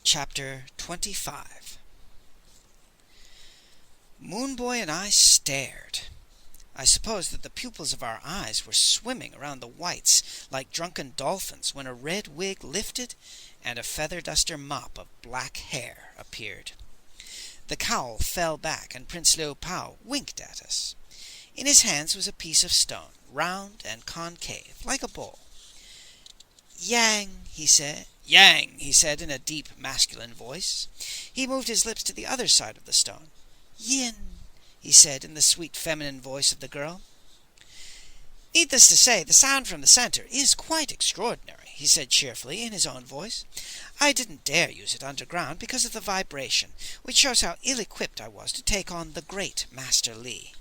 Chapter 25. Moonboy and I stared. I suppose that the pupils of our eyes were swimming around the whites like drunken dolphins when a red wig lifted and a feather duster mop of black hair appeared. The cowl fell back and Prince Liu Pao winked at us. In his hands was a piece of stone, round and concave, like a bowl. "Yang," he said. "Yang," he said in a deep masculine voice. He moved his lips to the other side of the stone. "Yin," he said in the sweet feminine voice of the girl. "Needless to say, the sound from the center is quite extraordinary," he said cheerfully in his own voice. "I didn't dare use it underground because of the vibration, which shows how ill-equipped I was to take on the great Master Li.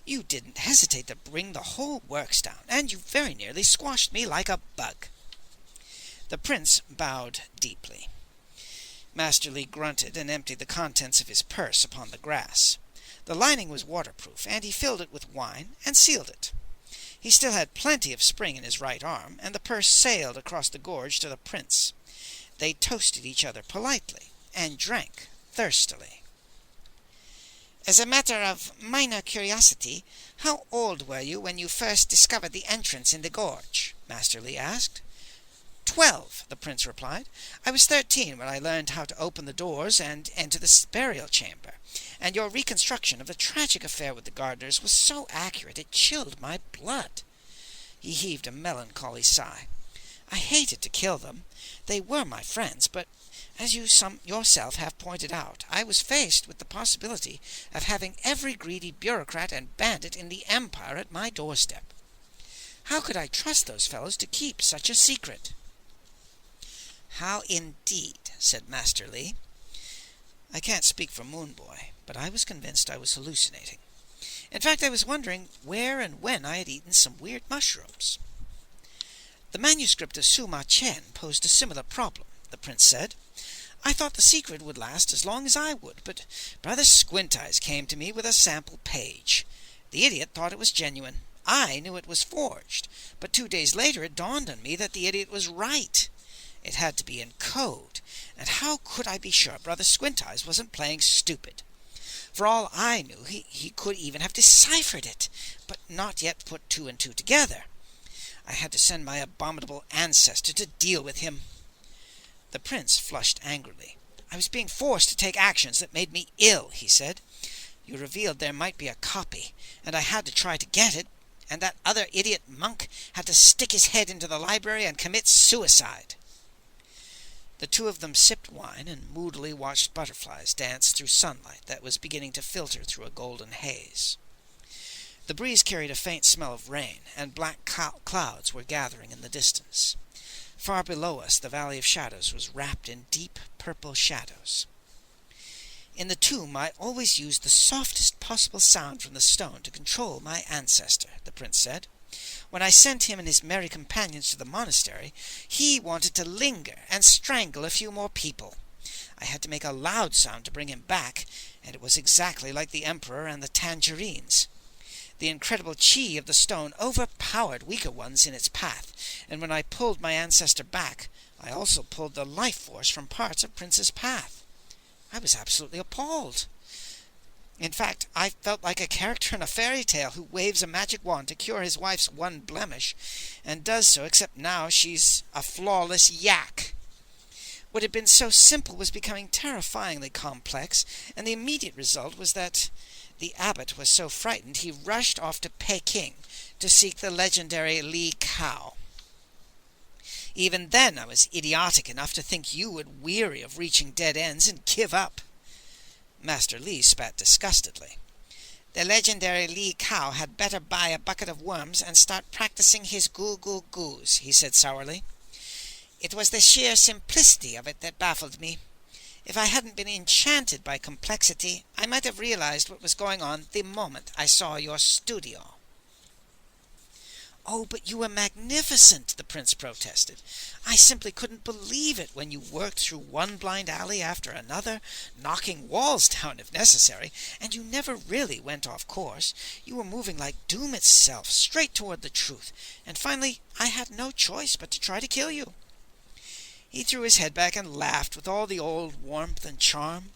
You didn't hesitate to bring the whole works down, and you very nearly squashed me like a bug." The prince bowed deeply. Master Li grunted and emptied the contents of his purse upon the grass. The lining was waterproof, and he filled it with wine and sealed it. He still had plenty of spring in his right arm, and the purse sailed across the gorge to the prince. They toasted each other politely, and drank thirstily. "As a matter of minor curiosity, how old were you when you first discovered the entrance in the gorge?" Master Li asked. 12, the prince replied. "I was 13 when I learned how to open the doors and enter the burial chamber, and your reconstruction of the tragic affair with the gardeners was so accurate it chilled my blood." He heaved a melancholy sigh. "I hated to kill them. They were my friends, but as you yourself have pointed out, I was faced with the possibility of having every greedy bureaucrat and bandit in the empire at my doorstep. How could I trust those fellows to keep such a secret?" "How indeed," said Master Li. I can't speak for Moonboy, but I was convinced I was hallucinating. In fact, I was wondering where and when I had eaten some weird mushrooms. "The manuscript of Suma Chen posed a similar problem," the prince said. "I thought the secret would last as long as I would, but Brother Squint-Eyes came to me with a sample page. The idiot thought it was genuine. I knew it was forged, but 2 days later it dawned on me that the idiot was right. It had to be in code, and how could I be sure Brother Squint-Eyes wasn't playing stupid? For all I knew, he could even have deciphered it, but not yet put 2 and 2 together. I had to send my abominable ancestor to deal with him." The prince flushed angrily. "I was being forced to take actions that made me ill," he said. "You revealed there might be a copy, and I had to try to get it, and that other idiot monk had to stick his head into the library and commit suicide." The two of them sipped wine and moodily watched butterflies dance through sunlight that was beginning to filter through a golden haze. The breeze carried a faint smell of rain, and black clouds were gathering in the distance. Far below us, the Valley of Shadows was wrapped in deep purple shadows. "In the tomb, I always used the softest possible sound from the stone to control my ancestor," the prince said. "When I sent him and his merry companions to the monastery, he wanted to linger and strangle a few more people. I had to make a loud sound to bring him back, and it was exactly like the emperor and the tangerines. The incredible chi of the stone overpowered weaker ones in its path, and when I pulled my ancestor back, I also pulled the life force from parts of Prince's path. I was absolutely appalled. In fact, I felt like a character in a fairy tale who waves a magic wand to cure his wife's one blemish, and does so, except now she's a flawless yak. What had been so simple was becoming terrifyingly complex, and the immediate result was that the abbot was so frightened he rushed off to Peking to seek the legendary Li Kao. Even then I was idiotic enough to think you would weary of reaching dead ends and give up." Master Li spat disgustedly. "The legendary Li Kao had better buy a bucket of worms and start practicing his goo-goo-goos," he said sourly. "It was the sheer simplicity of it that baffled me. If I hadn't been enchanted by complexity, I might have realized what was going on the moment I saw your studio." "Oh, but you were magnificent," the prince protested. "I simply couldn't believe it when you worked through one blind alley after another, knocking walls down if necessary, and you never really went off course. You were moving like doom itself, straight toward the truth, and finally I had no choice but to try to kill you." He threw his head back and laughed with all the old warmth and charm.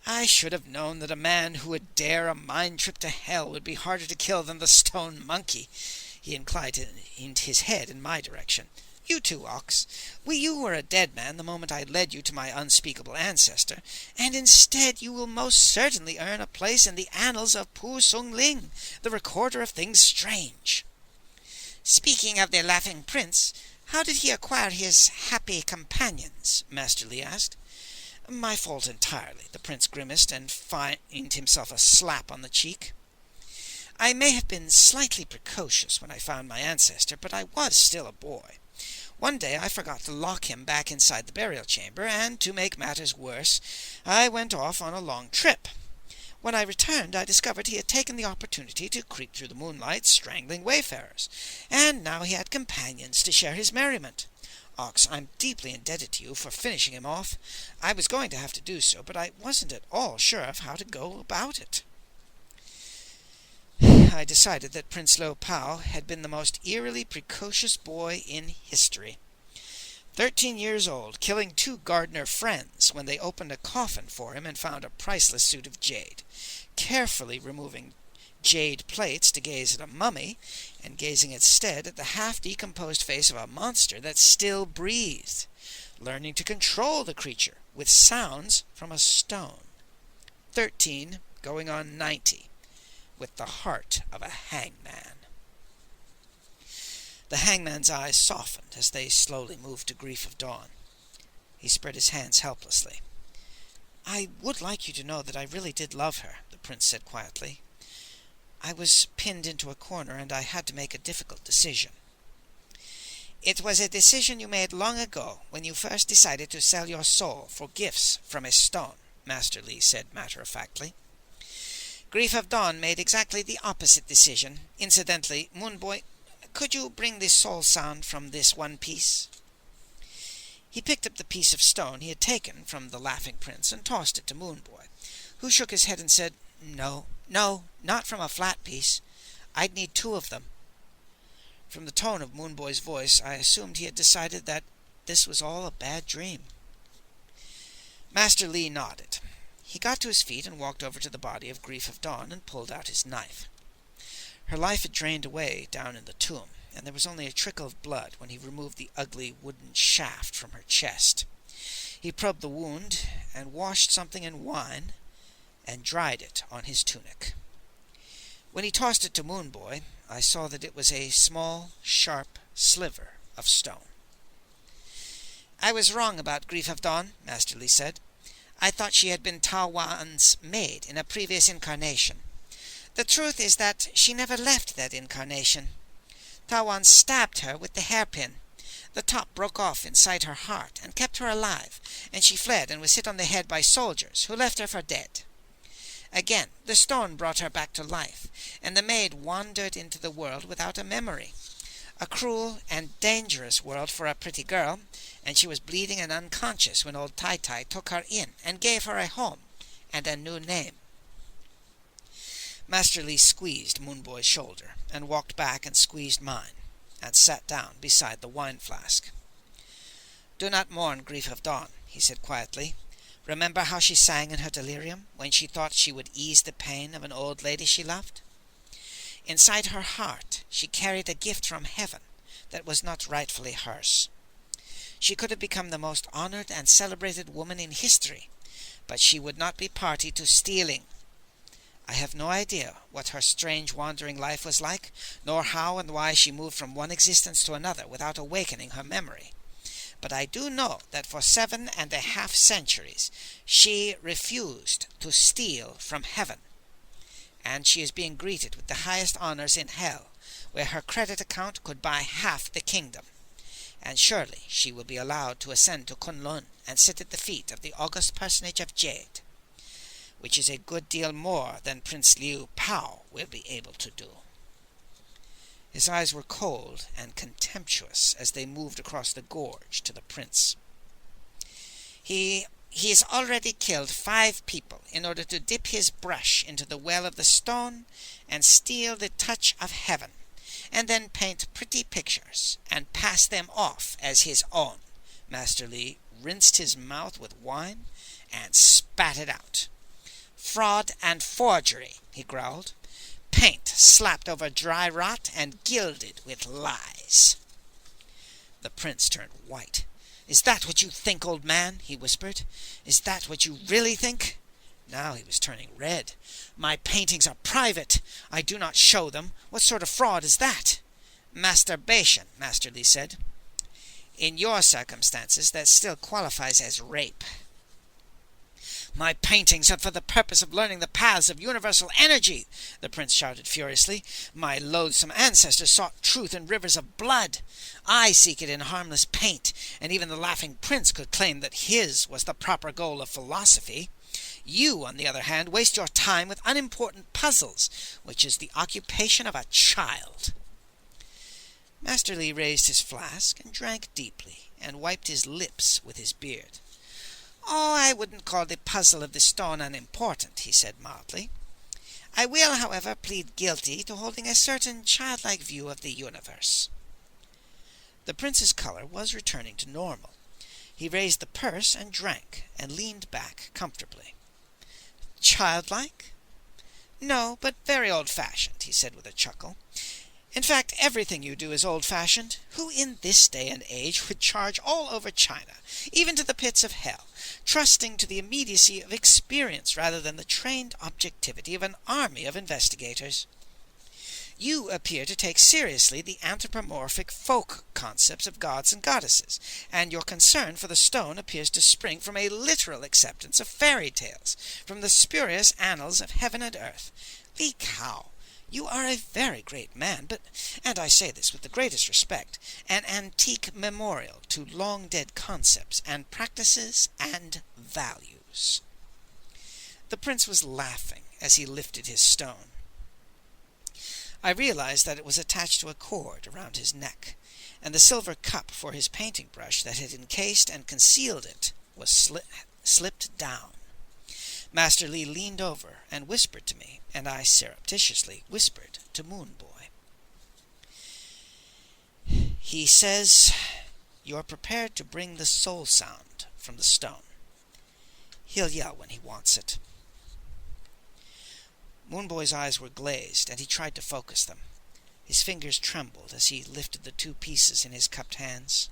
I should have known that a man who would dare a mind trip to hell would be harder to kill than the stone monkey. He inclined his head in my direction. You too, Ox. You were a dead man the moment I led you to my unspeakable ancestor, and instead you will most certainly earn a place in the annals of Pu Sung Ling, the recorder of things strange. Speaking of the Laughing Prince, how did he acquire his happy companions? Master Li asked. My fault entirely, the prince grimaced and feigned himself a slap on the cheek. I may have been slightly precocious when I found my ancestor, but I was still a boy. One day I forgot to lock him back inside the burial chamber, and to make matters worse, I went off on a long trip. When I returned, I discovered he had taken the opportunity to creep through the moonlight, strangling wayfarers, and now he had companions to share his merriment. Ox, I'm deeply indebted to you for finishing him off. I was going to have to do so, but I wasn't at all sure of how to go about it. I decided that Prince Lo Pao had been the most eerily precocious boy in history. 13 years old, killing 2 gardener friends when they opened a coffin for him and found a priceless suit of jade, carefully removing jade plates to gaze at a mummy, and gazing instead at the half-decomposed face of a monster that still breathed, learning to control the creature with sounds from a stone. 13, going on 90, with the heart of a hangman. The hangman's eyes softened as they slowly moved to Grief of Dawn. He spread his hands helplessly. I would like you to know that I really did love her, the prince said quietly. I was pinned into a corner, and I had to make a difficult decision. It was a decision you made long ago, when you first decided to sell your soul for gifts from a stone, Master Li said matter-of-factly. Grief of Dawn made exactly the opposite decision. Incidentally, Moonboy, could you bring the soul sound from this one piece? He picked up the piece of stone he had taken from the Laughing Prince and tossed it to Moonboy, who shook his head and said, No, not from a flat piece. I'd need 2 of them. From the tone of Moonboy's voice, I assumed he had decided that this was all a bad dream. Master Li nodded. He got to his feet and walked over to the body of Grief of Dawn and pulled out his knife. Her life had drained away down in the tomb, and there was only a trickle of blood when he removed the ugly wooden shaft from her chest. He probed the wound and washed something in wine and dried it on his tunic. When he tossed it to Moonboy, I saw that it was a small, sharp sliver of stone. I was wrong about Grief of Dawn, Master Li said. I thought she had been Ta Wan's maid in a previous incarnation. The truth is that she never left that incarnation. Ta Wan stabbed her with the hairpin. The top broke off inside her heart and kept her alive, and she fled and was hit on the head by soldiers, who left her for dead. Again, the stone brought her back to life, and the maid wandered into the world without a memory. A cruel and dangerous world for a pretty girl, and she was bleeding and unconscious when old Tai Tai took her in and gave her a home and a new name. Master Li squeezed Moonboy's shoulder and walked back and squeezed mine, and sat down beside the wine flask. Do not mourn Grief of Dawn, he said quietly. Remember how she sang in her delirium when she thought she would ease the pain of an old lady she loved? Inside her heart she carried a gift from heaven that was not rightfully hers. She could have become the most honored and celebrated woman in history, but she would not be party to stealing. I have no idea what her strange wandering life was like, nor how and why she moved from one existence to another without awakening her memory. But I do know that for 7.5 centuries she refused to steal from heaven, and she is being greeted with the highest honors in hell, where her credit account could buy half the kingdom. And surely she will be allowed to ascend to Kunlun and sit at the feet of the august personage of Jade, which is a good deal more than Prince Liu Pao will be able to do. His eyes were cold and contemptuous as they moved across the gorge to the prince. He has already killed 5 people in order to dip his brush into the well of the stone and steal the touch of heaven, and then paint pretty pictures and pass them off as his own, Master Li rinsed his mouth with wine and spat it out. "Fraud and forgery," he growled. "Paint slapped over dry rot and gilded with lies." The prince turned white. "Is that what you think, old man?" he whispered. "Is that what you really think?" Now he was turning red. "My paintings are private. I do not show them. What sort of fraud is that?" "Masturbation," Master Li said. "In your circumstances, that still qualifies as rape." "My paintings are for the purpose of learning the paths of universal energy," the prince shouted furiously. "My loathsome ancestors sought truth in rivers of blood. I seek it in harmless paint, and even the laughing prince could claim that his was the proper goal of philosophy. You, on the other hand, waste your time with unimportant puzzles, which is the occupation of a child." Master Li raised his flask and drank deeply, and wiped his lips with his beard. "Oh, I wouldn't call the puzzle of the stone unimportant," he said mildly. "I will, however, plead guilty to holding a certain childlike view of the universe." The prince's color was returning to normal. He raised the purse and drank, and leaned back comfortably. "Childlike? No, but very old-fashioned," he said with a chuckle. "In fact, everything you do is old-fashioned. Who in this day and age would charge all over China, even to the pits of hell, trusting to the immediacy of experience rather than the trained objectivity of an army of investigators? You appear to take seriously the anthropomorphic folk concepts of gods and goddesses, and your concern for the stone appears to spring from a literal acceptance of fairy tales, from the spurious annals of heaven and earth. Li Kao, you are a very great man, but, and I say this with the greatest respect, an antique memorial to long-dead concepts and practices and values." The prince was laughing as he lifted his stone. I realized that it was attached to a cord around his neck, and the silver cup for his painting brush that had encased and concealed it was slipped down. Master Li leaned over and whispered to me, and I surreptitiously whispered to Moon Boy. "He says you're prepared to bring the soul sound from the stone. He'll yell when he wants it." Moon Boy's eyes were glazed, and he tried to focus them. His fingers trembled as he lifted the two pieces in his cupped hands.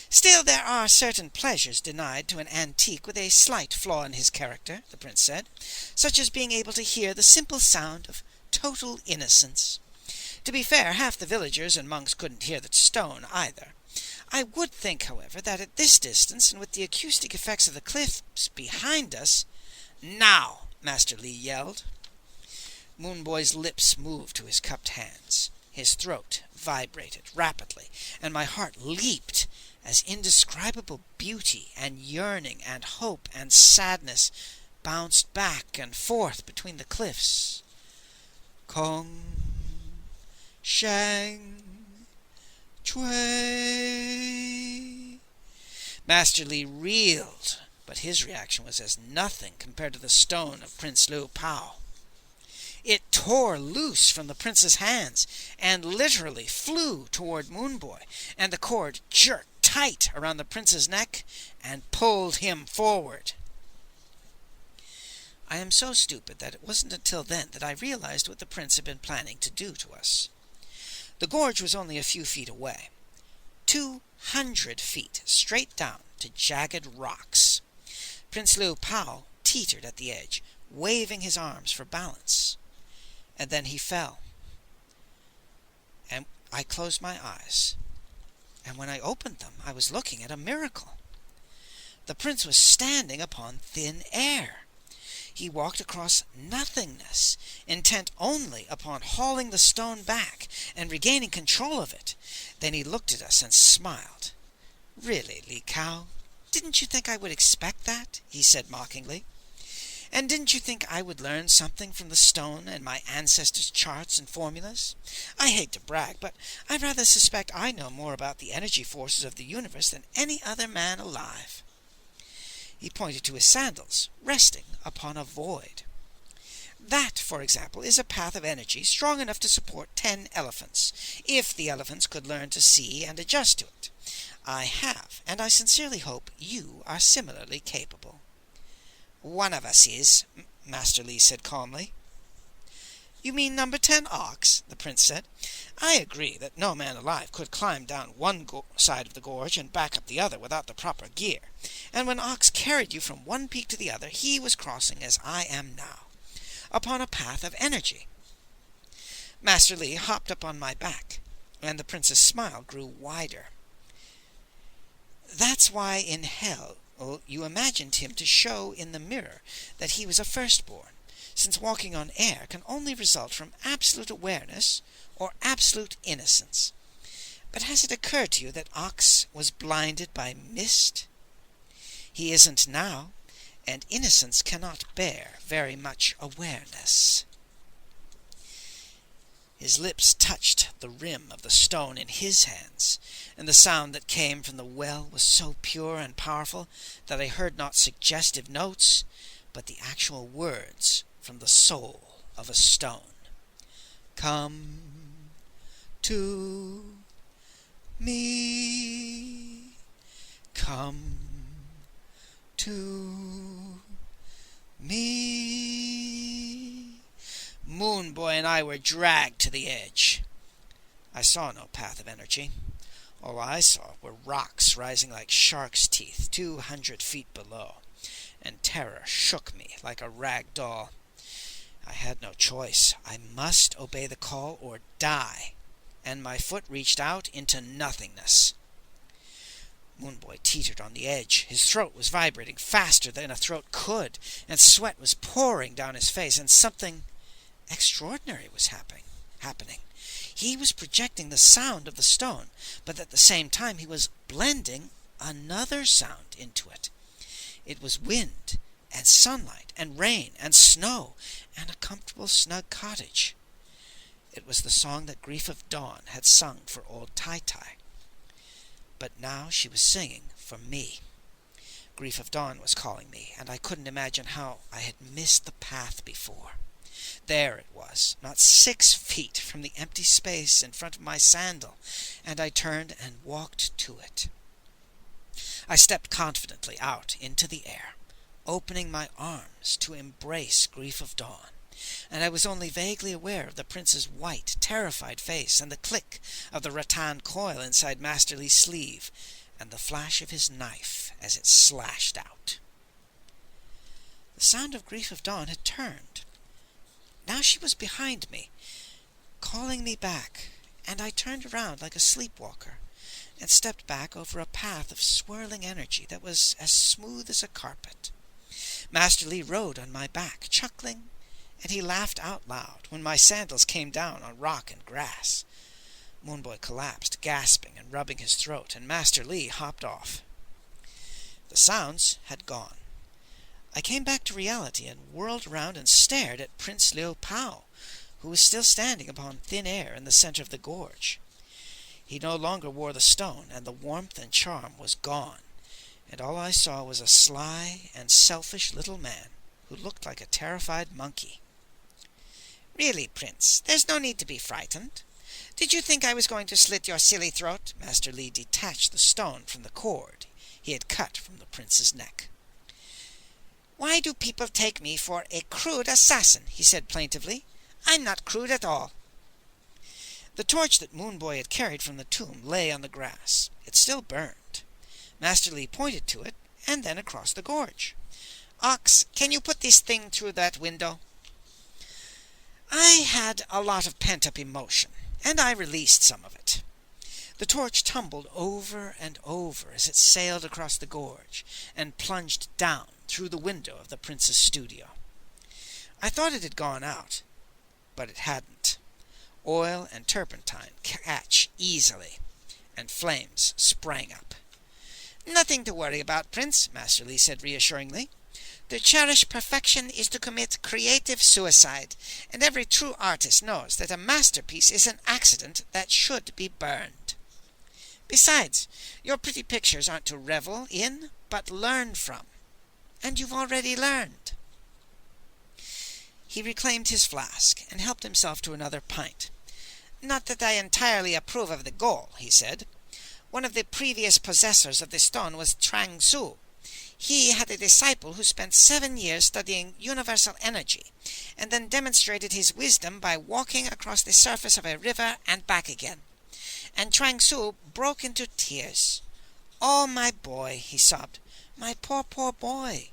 "Still, there are certain pleasures denied to an antique with a slight flaw in his character," the prince said, "such as being able to hear the simple sound of total innocence. To be fair, half the villagers and monks couldn't hear the stone either. I would think, however, that at this distance, and with the acoustic effects of the cliffs behind us—" "Now!" Master Li yelled. Moon Boy's lips moved to his cupped hands. His throat vibrated rapidly, and my heart leaped as indescribable beauty and yearning and hope and sadness bounced back and forth between the cliffs. Kong Shang Chui. Master Li reeled, but his reaction was as nothing compared to the stone of Prince Liu Pao. It tore loose from the prince's hands and literally flew toward Moon Boy, and the cord jerked tight around the prince's neck and pulled him forward. I am so stupid that it wasn't until then that I realized what the prince had been planning to do to us. The gorge was only a few feet away, 200 feet straight down to jagged rocks. Prince Liu Pao teetered at the edge, waving his arms for balance. And then he fell. And I closed my eyes. And when I opened them, I was looking at a miracle. The prince was standing upon thin air. He walked across nothingness, intent only upon hauling the stone back and regaining control of it. Then he looked at us and smiled. "Really, Li Kao, didn't you think I would expect that?" he said mockingly. "And didn't you think I would learn something from the stone and my ancestors' charts and formulas? I hate to brag, but I rather suspect I know more about the energy forces of the universe than any other man alive." He pointed to his sandals, resting upon a void. "That, for example, is a path of energy strong enough to support 10 elephants, if the elephants could learn to see and adjust to it. I have, and I sincerely hope you are similarly capable." "One of us is," Master Li said calmly. "You mean number 10 ox?" the prince said. "I agree that no man alive could climb down one side of the gorge and back up the other without the proper gear, and when Ox carried you from one peak to the other, he was crossing as I am now, upon a path of energy." Master Li hopped up on my back, and the prince's smile grew wider. "That's why in hell you imagined him to show in the mirror that he was a firstborn, since walking on air can only result from absolute awareness or absolute innocence. But has it occurred to you that Ox was blinded by mist? He isn't now, and innocence cannot bear very much awareness." His lips touched the rim of the stone in his hands, and the sound that came from the well was so pure and powerful that I heard not suggestive notes, but the actual words from the soul of a stone. "Come to me, come to me." Moon Boy and I were dragged to the edge. I saw no path of energy. All I saw were rocks rising like shark's teeth 200 feet below, and terror shook me like a rag doll. I had no choice. I must obey the call or die, and my foot reached out into nothingness. Moonboy teetered on the edge. His throat was vibrating faster than a throat could, and sweat was pouring down his face, and something extraordinary was happening. He was projecting the sound of the stone, but at the same time he was blending another sound into it. It was wind and sunlight and rain and snow and a comfortable snug cottage. It was the song that Grief of Dawn had sung for old Tai-Tai. But now she was singing for me. Grief of Dawn was calling me, and I couldn't imagine how I had missed the path before. There it was, not 6 feet from the empty space in front of my sandal, and I turned and walked to it. I stepped confidently out into the air, opening my arms to embrace Grief of Dawn, and I was only vaguely aware of the prince's white, terrified face and the click of the rattan coil inside Master Li's sleeve, and the flash of his knife as it slashed out. The sound of Grief of Dawn had turned. Now she was behind me, calling me back, and I turned around like a sleepwalker and stepped back over a path of swirling energy that was as smooth as a carpet. Master Li rode on my back, chuckling, and he laughed out loud when my sandals came down on rock and grass. Moonboy collapsed, gasping and rubbing his throat, and Master Li hopped off. The sounds had gone. I came back to reality and whirled around and stared at Prince Liu Pao, who was still standing upon thin air in the center of the gorge. He no longer wore the stone, and the warmth and charm was gone, and all I saw was a sly and selfish little man who looked like a terrified monkey. "Really, Prince, there's no need to be frightened. Did you think I was going to slit your silly throat?" Master Li detached the stone from the cord he had cut from the prince's neck. "Why do people take me for a crude assassin?" he said plaintively. "I'm not crude at all." The torch that Moonboy had carried from the tomb lay on the grass. It still burned. Master Li pointed to it, and then across the gorge. "Ox, can you put this thing through that window?" I had a lot of pent-up emotion, and I released some of it. The torch tumbled over and over as it sailed across the gorge and plunged down through the window of the prince's studio. I thought it had gone out, but it hadn't. Oil and turpentine catch easily, and flames sprang up. "Nothing to worry about, Prince," Master Li said reassuringly. "To cherish perfection is to commit creative suicide, and every true artist knows that a masterpiece is an accident that should be burned. Besides, your pretty pictures aren't to revel in, but learn from. And you've already learned." He reclaimed his flask and helped himself to another pint. "Not that I entirely approve of the goal," he said. One of the previous possessors of the stone was Chuang Tzu. He had a disciple who spent 7 years studying universal energy, and then demonstrated his wisdom by walking across the surface of a river and back again. And Chuang Tzu broke into tears. "Oh, my boy," he sobbed, "my poor, poor boy.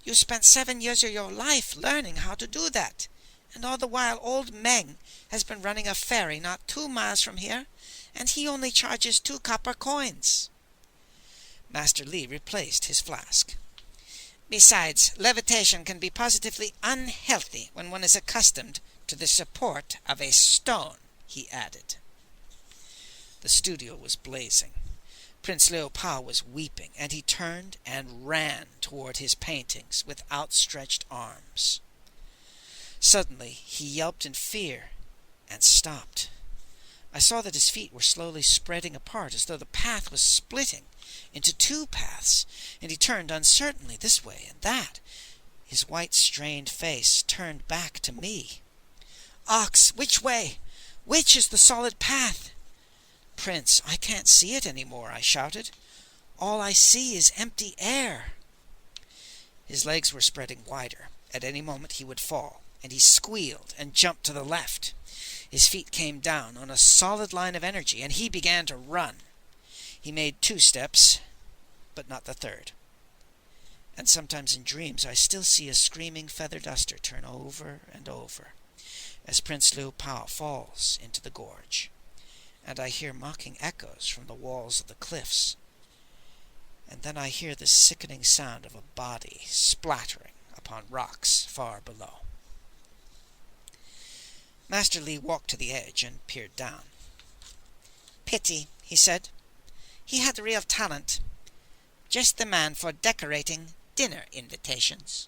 You spent 7 years of your life learning how to do that, and all the while old Meng has been running a ferry not 2 miles from here, and he only charges 2 copper coins." Master Li replaced his flask. "Besides, levitation can be positively unhealthy when one is accustomed to the support of a stone," he added. The studio was blazing. Prince Liu Pao was weeping, and he turned and ran toward his paintings with outstretched arms. Suddenly he yelped in fear and stopped. I saw that his feet were slowly spreading apart, as though the path was splitting into 2 paths, and he turned uncertainly this way and that. His white, strained face turned back to me. "Ox, which way? Which is the solid path?" "Prince, I can't see it any more," I shouted. "All I see is empty air." His legs were spreading wider. At any moment he would fall, and he squealed and jumped to the left. His feet came down on a solid line of energy, and he began to run. He made 2 steps, but not the 3rd. And sometimes in dreams I still see a screaming feather duster turn over and over as Prince Liu Pao falls into the gorge, and I hear mocking echoes from the walls of the cliffs, and then I hear the sickening sound of a body splattering upon rocks far below. Master Li walked to the edge and peered down. "Pity," he said. "He had real talent. Just the man for decorating dinner invitations."